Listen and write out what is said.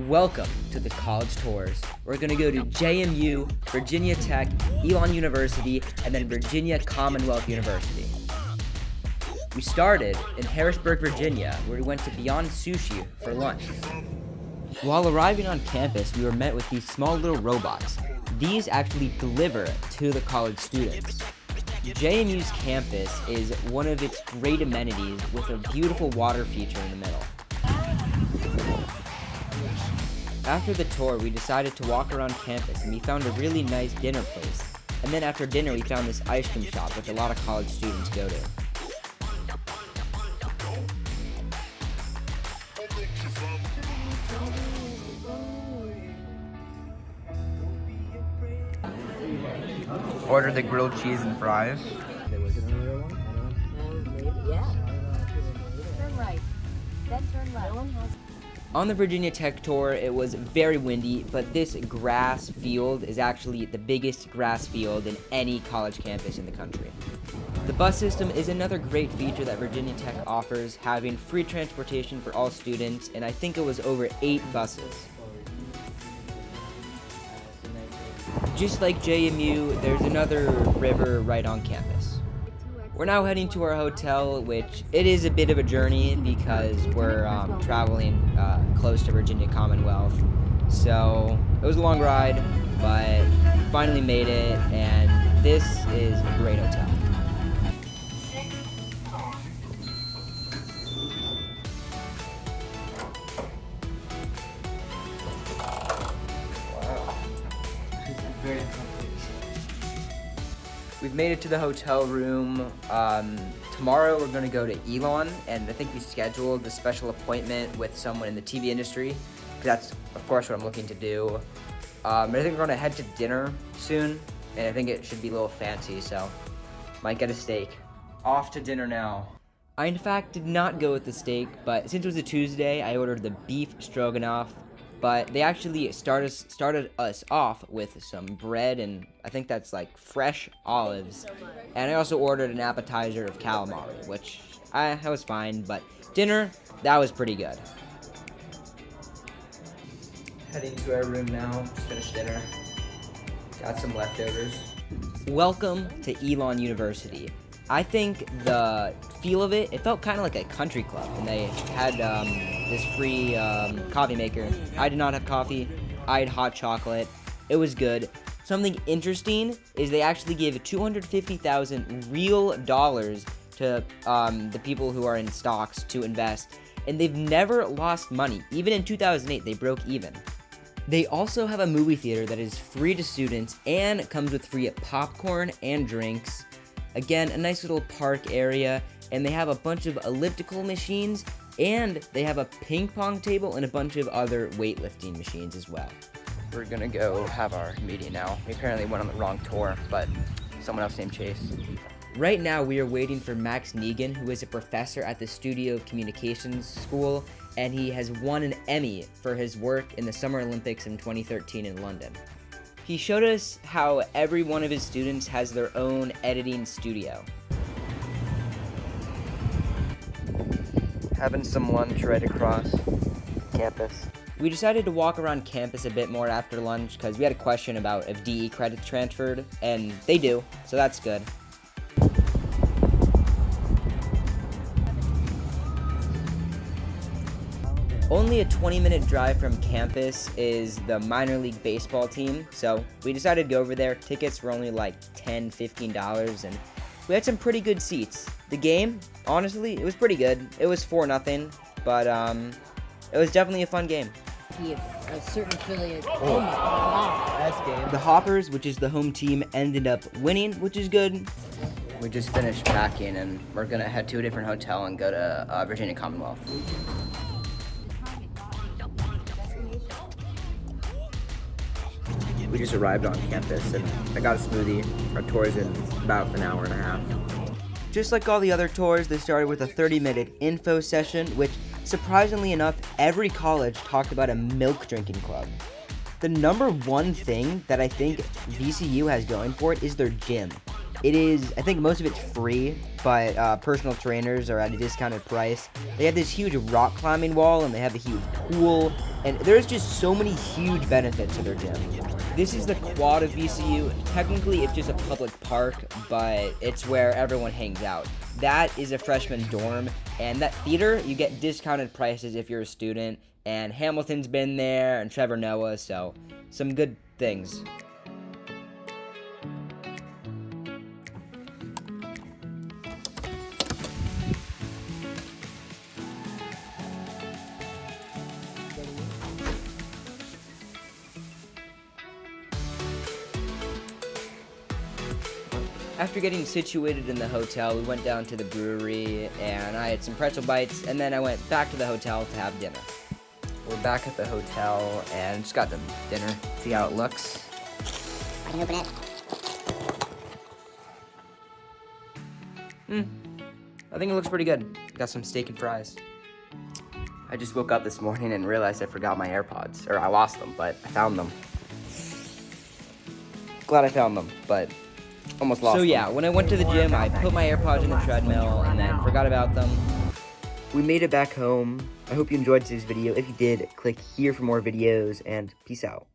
Welcome to the College Tours. We're going to go to JMU, Virginia Tech, Elon University, and then Virginia Commonwealth University. We started in Harrisburg, Virginia, where we went to Beyond Sushi for lunch. While arriving on campus, we were met with these small little robots. These actually deliver to the college students. JMU's campus is one of its great amenities with a beautiful water feature in the middle. After the tour, we decided to walk around campus and we found a really nice dinner place. And then after dinner, we found this ice cream shop, which a lot of college students go to. Order the grilled cheese and fries. Was it another one? Maybe, yeah. Turn right. Then turn left. On the Virginia Tech tour, it was very windy, but this grass field is actually the biggest grass field in any college campus in the country. The bus system is another great feature that Virginia Tech offers, having free transportation for all students, and I think it was over 8 buses. Just like JMU, there's another river right on campus. We're now heading to our hotel, which it is a bit of a journey because we're traveling close to Virginia Commonwealth. So it was a long ride, but finally made it, and this is a great hotel. We've made it to the hotel room. Tomorrow we're going to go to Elon, and I think we scheduled a special appointment with someone in the TV industry, because that's, of course, what I'm looking to do. I think we're going to head to dinner soon, and I think it should be a little fancy, so might get a steak. Off to dinner now. I, in fact, did not go with the steak, but since it was a Tuesday, I ordered the beef stroganoff. But they actually started us off with some bread, and I think that's like fresh olives. And I also ordered an appetizer of calamari, which I was fine, but dinner, that was pretty good. Heading to our room now, just finished dinner. Got some leftovers. Welcome to Elon University. I think the feel of it felt kind of like a country club, and they had this free coffee maker. I did not have coffee. I had hot chocolate. It was good. Something interesting is they actually gave $250,000 real dollars to the people who are in stocks to invest, and they've never lost money. Even in 2008, they broke even. They also have a movie theater that is free to students and comes with free popcorn and drinks. Again, a nice little park area, and they have a bunch of elliptical machines, and they have a ping pong table and a bunch of other weightlifting machines as well. We're gonna go have our meeting now. We apparently went on the wrong tour, but someone else named Chase. Right now, we are waiting for Max Negan, who is a professor at the Studio of Communications School, and he has won an Emmy for his work in the Summer Olympics in 2013 in London. He showed us how every one of his students has their own editing studio. Having some lunch right across campus. We decided to walk around campus a bit more after lunch because we had a question about if DE credits transferred, and they do, so that's good. Only a 20-minute drive from campus is the minor league baseball team, so we decided to go over there. Tickets were only like $10, $15, and we had some pretty good seats. The game, honestly, it was pretty good. It was 4-0, but it was definitely a fun game. A certain affiliate. Oh my God. That's game. The Hoppers, which is the home team, ended up winning, which is good. We just finished packing, and we're going to head to a different hotel and go to Virginia Commonwealth. We just arrived on campus, and I got a smoothie. Our tour is in about an hour and a half. Just like all the other tours, they started with a 30-minute info session, which, surprisingly enough, every college talked about a milk drinking club. The number one thing that I think VCU has going for it is their gym. It is, I think most of it's free, but personal trainers are at a discounted price. They have this huge rock climbing wall, and they have a huge pool, and there's just so many huge benefits to their gym. This is the quad of VCU. Technically, it's just a public park, but it's where everyone hangs out. That is a freshman dorm, and that theater, you get discounted prices if you're a student, and Hamilton's been there, and Trevor Noah, so some good things. After getting situated in the hotel, we went down to the brewery, and I had some pretzel bites, and then I went back to the hotel to have dinner. We're back at the hotel, and just got the dinner. See how it looks? I can open it. I think it looks pretty good. Got some steak and fries. I just woke up this morning and realized I forgot my AirPods. Or I lost them, but I found them. Glad I found them, but Almost lost so them. yeah, when I went to the gym, I put my AirPods in the treadmill and then forgot about them. We made it back home. I hope you enjoyed today's video. If you did, click here for more videos, and peace out.